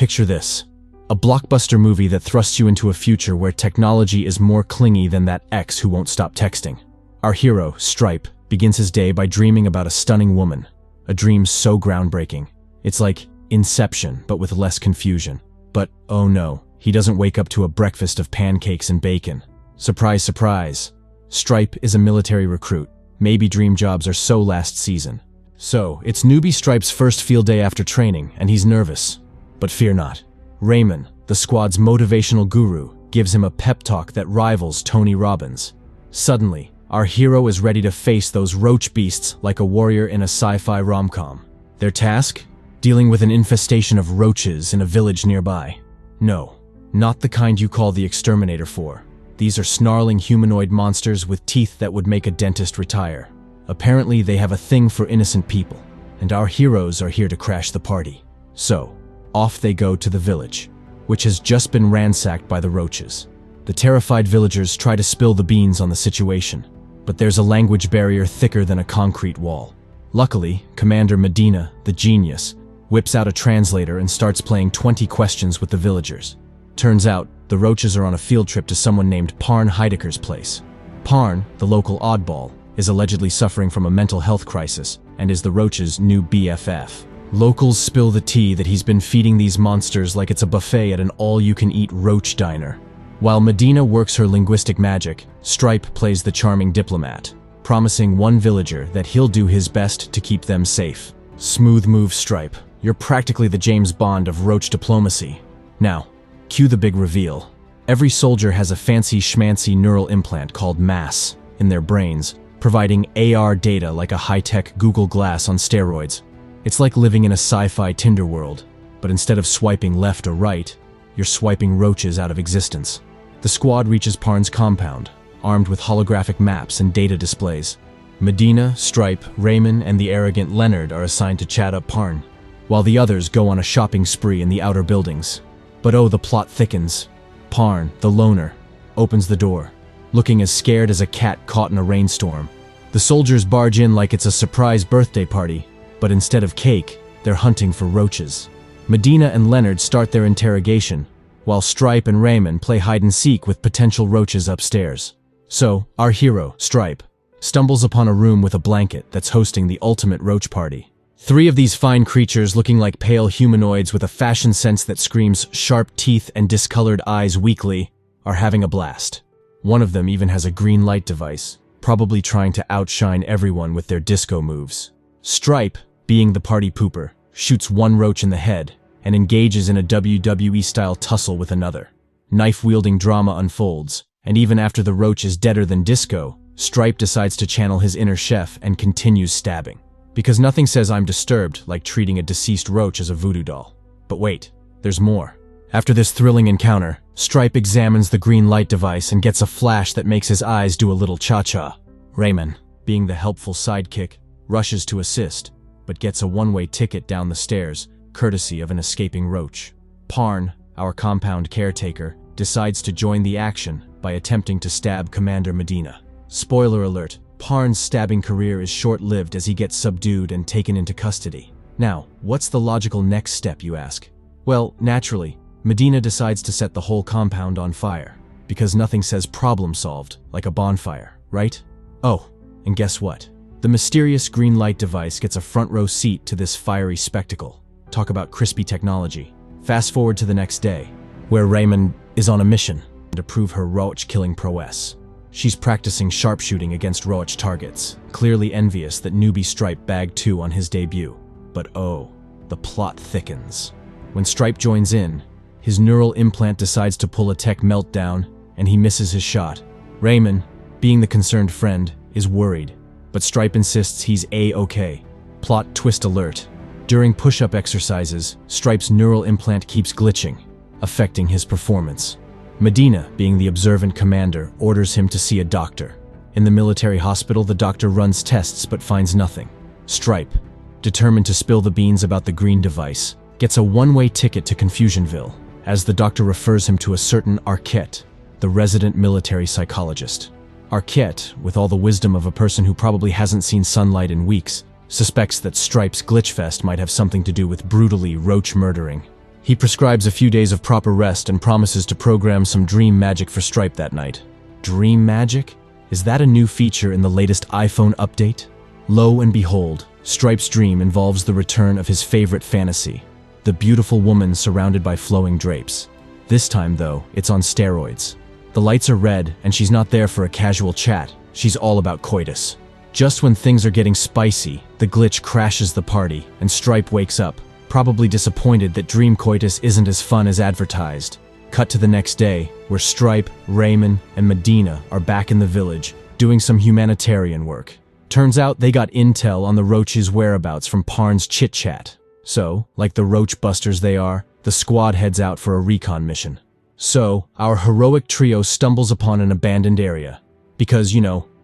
Picture this. A blockbuster movie that thrusts you into a future where technology is more clingy than that ex who won't stop texting. Our hero, Stripe, begins his day by dreaming about a stunning woman. A dream so groundbreaking. It's like Inception, but with less confusion. But, oh no, he doesn't wake up to a breakfast of pancakes and bacon. Surprise, surprise. Stripe is a military recruit. Maybe dream jobs are so last season. So, it's newbie Stripe's first field day after training, and he's nervous. But fear not. Raymond, the squad's motivational guru, gives him a pep talk that rivals Tony Robbins. Suddenly, our hero is ready to face those roach beasts like a warrior in a sci-fi rom-com. Their task? Dealing with an infestation of roaches in a village nearby. No, not the kind you call the exterminator for. These are snarling humanoid monsters with teeth that would make a dentist retire. Apparently, they have a thing for innocent people, and our heroes are here to crash the party. So, off they go to the village, which has just been ransacked by the roaches. The terrified villagers try to spill the beans on the situation, but there's a language barrier thicker than a concrete wall. Luckily, Commander Medina, the genius, whips out a translator and starts playing 20 questions with the villagers. Turns out, the roaches are on a field trip to someone named Parn Heideker's place. Parn, the local oddball, is allegedly suffering from a mental health crisis and is the roaches' new BFF. Locals spill the tea that he's been feeding these monsters like it's a buffet at an all-you-can-eat roach diner. While Medina works her linguistic magic, Stripe plays the charming diplomat, promising one villager that he'll do his best to keep them safe. Smooth move, Stripe. You're practically the James Bond of roach diplomacy. Now, cue the big reveal. Every soldier has a fancy schmancy neural implant called MASS in their brains, providing AR data like a high-tech Google Glass on steroids. It's like living in a sci-fi Tinder world, but instead of swiping left or right, you're swiping roaches out of existence. The squad reaches Parn's compound, armed with holographic maps and data displays. Medina, Stripe, Raymond, and the arrogant Leonard are assigned to chat up Parn, while the others go on a shopping spree in the outer buildings. But oh, the plot thickens. Parn, the loner, opens the door, looking as scared as a cat caught in a rainstorm. The soldiers barge in like it's a surprise birthday party, but instead of cake, they're hunting for roaches. Medina and Leonard start their interrogation, while Stripe and Raymond play hide-and-seek with potential roaches upstairs. So, our hero, Stripe, stumbles upon a room with a blanket that's hosting the ultimate roach party. 3 of these fine creatures looking like pale humanoids with a fashion sense that screams sharp teeth and discolored eyes weekly are having a blast. One of them even has a green light device, probably trying to outshine everyone with their disco moves. Stripe, being the party pooper, shoots one roach in the head and engages in a WWE-style tussle with another. Knife-wielding drama unfolds, and even after the roach is deader than disco, Stripe decides to channel his inner chef and continues stabbing. Because nothing says I'm disturbed like treating a deceased roach as a voodoo doll. But wait, there's more. After this thrilling encounter, Stripe examines the green light device and gets a flash that makes his eyes do a little cha-cha. Raymond, being the helpful sidekick, rushes to assist, but gets a one-way ticket down the stairs, courtesy of an escaping roach. Parn, our compound caretaker, decides to join the action by attempting to stab Commander Medina. Spoiler alert, Parn's stabbing career is short-lived as he gets subdued and taken into custody. Now, what's the logical next step, you ask? Well, naturally, Medina decides to set the whole compound on fire, because nothing says problem solved like a bonfire, right? Oh, and guess what? The mysterious green light device gets a front-row seat to this fiery spectacle. Talk about crispy technology. Fast forward to the next day, where Raymond is on a mission to prove her roach-killing prowess. She's practicing sharpshooting against roach targets, clearly envious that newbie Stripe bagged 2 on his debut. But oh, the plot thickens. When Stripe joins in, his neural implant decides to pull a tech meltdown, and he misses his shot. Raymond, being the concerned friend, is worried, but Stripe insists he's A-okay. Plot twist alert. During push-up exercises, Stripe's neural implant keeps glitching, affecting his performance. Medina, being the observant commander, orders him to see a doctor. In the military hospital, the doctor runs tests but finds nothing. Stripe, determined to spill the beans about the green device, gets a one-way ticket to Confusionville, as the doctor refers him to a certain Arquette, the resident military psychologist. Arquette, with all the wisdom of a person who probably hasn't seen sunlight in weeks, suspects that Stripe's glitchfest might have something to do with brutally roach murdering. He prescribes a few days of proper rest and promises to program some dream magic for Stripe that night. Dream magic? Is that a new feature in the latest iPhone update? Lo and behold, Stripe's dream involves the return of his favorite fantasy, the beautiful woman surrounded by flowing drapes. This time, though, it's on steroids. The lights are red, and she's not there for a casual chat. She's all about coitus. Just when things are getting spicy, the glitch crashes the party, and Stripe wakes up, probably disappointed that dream coitus isn't as fun as advertised. Cut to the next day, where Stripe, Raymond, and Medina are back in the village, doing some humanitarian work. Turns out they got intel on the roaches' whereabouts from Parn's chit-chat. So, like the roach busters they are, the squad heads out for a recon mission. So, our heroic trio stumbles upon an abandoned area. Because,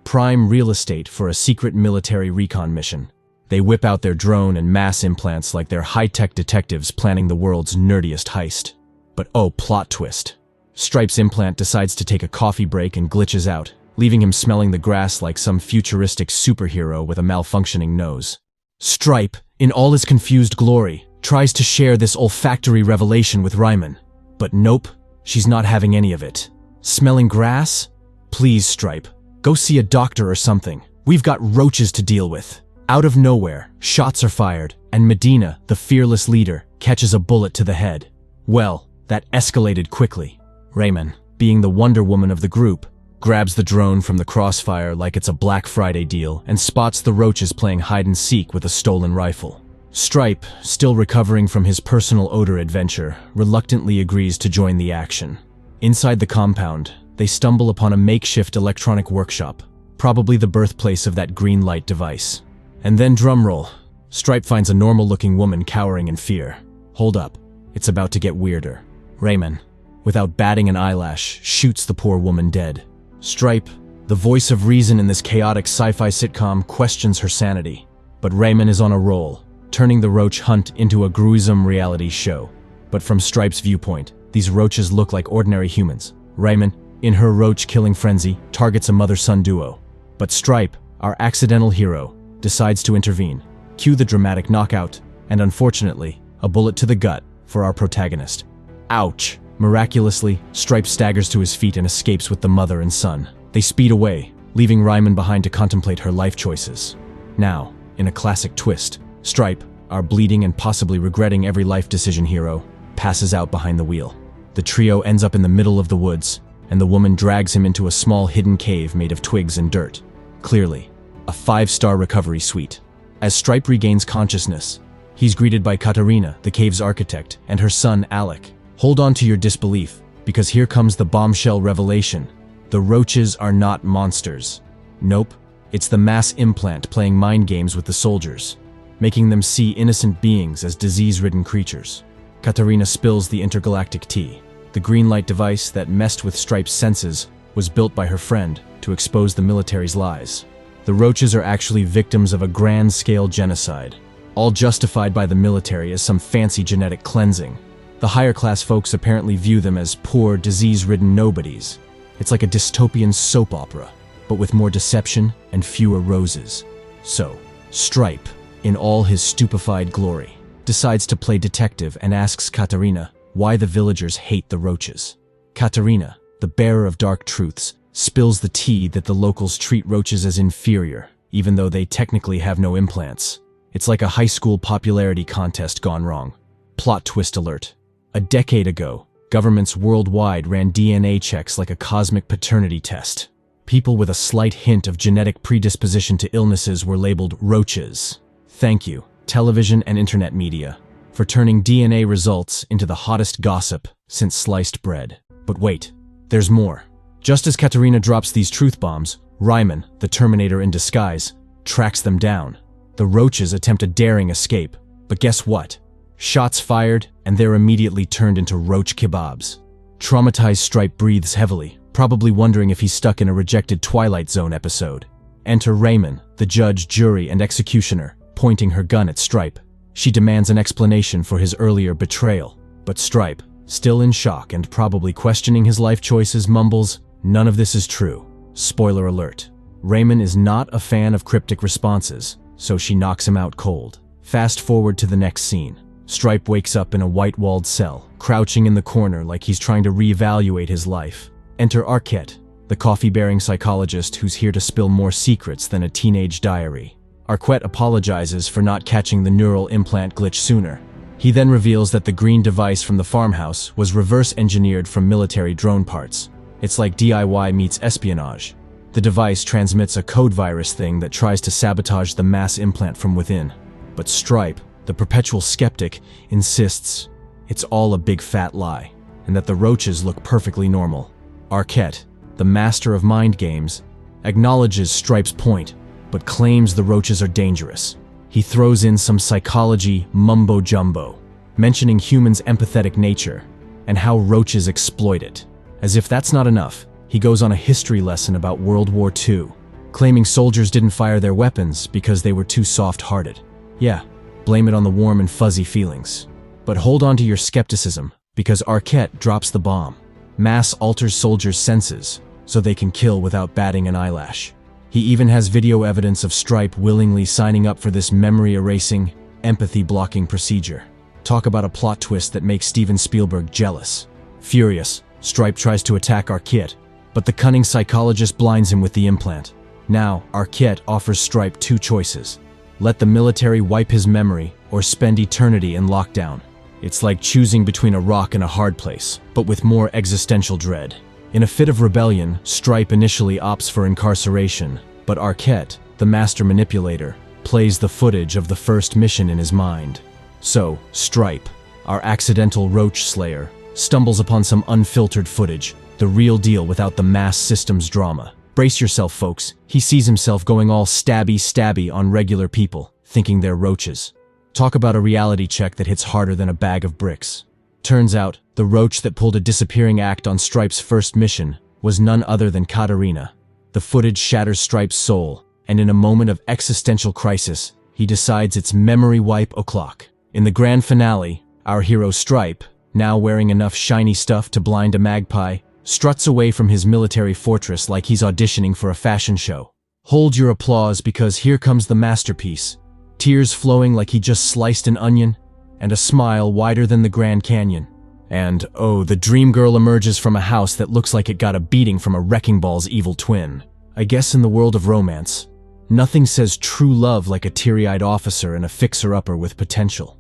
prime real estate for a secret military recon mission. They whip out their drone and mass implants like they're high-tech detectives planning the world's nerdiest heist. But oh, plot twist. Stripe's implant decides to take a coffee break and glitches out, leaving him smelling the grass like some futuristic superhero with a malfunctioning nose. Stripe, in all his confused glory, tries to share this olfactory revelation with Ryman. But nope, she's not having any of it. Smelling grass? Please, Stripe, go see a doctor or something. We've got roaches to deal with. Out of nowhere, shots are fired, and Medina, the fearless leader, catches a bullet to the head. Well, that escalated quickly. Raymond, being the Wonder Woman of the group, grabs the drone from the crossfire like it's a Black Friday deal and spots the roaches playing hide-and-seek with a stolen rifle. Stripe, still recovering from his personal odor adventure, reluctantly agrees to join the action. Inside the compound, they stumble upon a makeshift electronic workshop, probably the birthplace of that green light device. And then drumroll, Stripe finds a normal-looking woman cowering in fear. Hold up, it's about to get weirder. Raymond, without batting an eyelash, shoots the poor woman dead. Stripe, the voice of reason in this chaotic sci-fi sitcom, questions her sanity. But Raymond is on a roll, turning the roach hunt into a gruesome reality show. But from Stripe's viewpoint, these roaches look like ordinary humans. Raymond, in her roach-killing frenzy, targets a mother-son duo. But Stripe, our accidental hero, decides to intervene. Cue the dramatic knockout, and unfortunately, a bullet to the gut for our protagonist. Ouch! Miraculously, Stripe staggers to his feet and escapes with the mother and son. They speed away, leaving Ryman behind to contemplate her life choices. Now, in a classic twist, Stripe, our bleeding and possibly regretting every life decision hero, passes out behind the wheel. The trio ends up in the middle of the woods, and the woman drags him into a small hidden cave made of twigs and dirt. Clearly, a 5-star recovery suite. As Stripe regains consciousness, he's greeted by Katarina, the cave's architect, and her son, Alec. Hold on to your disbelief, because here comes the bombshell revelation. The roaches are not monsters. Nope, it's the mass implant playing mind games with the soldiers, making them see innocent beings as disease-ridden creatures. Katarina spills the intergalactic tea. The green light device that messed with Stripe's senses was built by her friend to expose the military's lies. The roaches are actually victims of a grand-scale genocide, all justified by the military as some fancy genetic cleansing. The higher-class folks apparently view them as poor, disease-ridden nobodies. It's like a dystopian soap opera, but with more deception and fewer roses. So, Stripe, in all his stupefied glory, decides to play detective and asks Katarina why the villagers hate the roaches. Katarina, the bearer of dark truths, spills the tea that the locals treat roaches as inferior, even though they technically have no implants. It's like a high school popularity contest gone wrong. Plot twist alert. A decade ago, governments worldwide ran DNA checks like a cosmic paternity test. People with a slight hint of genetic predisposition to illnesses were labeled roaches. Thank you, television and internet media, for turning DNA results into the hottest gossip since sliced bread. But wait, there's more. Just as Katarina drops these truth bombs, Ryman, the Terminator in disguise, tracks them down. The roaches attempt a daring escape, but guess what? Shots fired, and they're immediately turned into roach kebabs. Traumatized Stripe breathes heavily, probably wondering if he's stuck in a rejected Twilight Zone episode. Enter Raymond, the judge, jury, and executioner, pointing her gun at Stripe. She demands an explanation for his earlier betrayal, but Stripe, still in shock and probably questioning his life choices, mumbles, "None of this is true." Spoiler alert. Raymond is not a fan of cryptic responses, so she knocks him out cold. Fast forward to the next scene. Stripe wakes up in a white-walled cell, crouching in the corner like he's trying to reevaluate his life. Enter Arquette, the coffee-bearing psychologist who's here to spill more secrets than a teenage diary. Arquette apologizes for not catching the neural implant glitch sooner. He then reveals that the green device from the farmhouse was reverse-engineered from military drone parts. It's like DIY meets espionage. The device transmits a code virus thing that tries to sabotage the mass implant from within. But Stripe, the perpetual skeptic, insists it's all a big fat lie, and that the roaches look perfectly normal. Arquette, the master of mind games, acknowledges Stripe's point, but claims the roaches are dangerous. He throws in some psychology mumbo-jumbo, mentioning humans' empathetic nature and how roaches exploit it. As if that's not enough, he goes on a history lesson about World War II, claiming soldiers didn't fire their weapons because they were too soft-hearted. Yeah, blame it on the warm and fuzzy feelings. But hold on to your skepticism, because Arquette drops the bomb. Mass alters soldiers' senses, so they can kill without batting an eyelash. He even has video evidence of Stripe willingly signing up for this memory-erasing, empathy-blocking procedure. Talk about a plot twist that makes Steven Spielberg jealous. Furious, Stripe tries to attack Arquette, but the cunning psychologist blinds him with the implant. Now, Arquette offers Stripe two choices. Let the military wipe his memory, or spend eternity in lockdown. It's like choosing between a rock and a hard place, but with more existential dread. In a fit of rebellion, Stripe initially opts for incarceration, but Arquette, the master manipulator, plays the footage of the first mission in his mind. So, Stripe, our accidental roach slayer, stumbles upon some unfiltered footage, the real deal without the mass systems drama. Brace yourself, folks. He sees himself going all stabby on regular people, thinking they're roaches. Talk about a reality check that hits harder than a bag of bricks. Turns out, the roach that pulled a disappearing act on Stripe's first mission was none other than Katarina. The footage shatters Stripe's soul, and in a moment of existential crisis, he decides it's memory wipe o'clock. In the grand finale, our hero Stripe, now wearing enough shiny stuff to blind a magpie, struts away from his military fortress like he's auditioning for a fashion show. Hold your applause, because here comes the masterpiece. Tears flowing like he just sliced an onion, and a smile wider than the Grand Canyon. And, oh, the dream girl emerges from a house that looks like it got a beating from a wrecking ball's evil twin. I guess in the world of romance, nothing says true love like a teary-eyed officer and a fixer-upper with potential.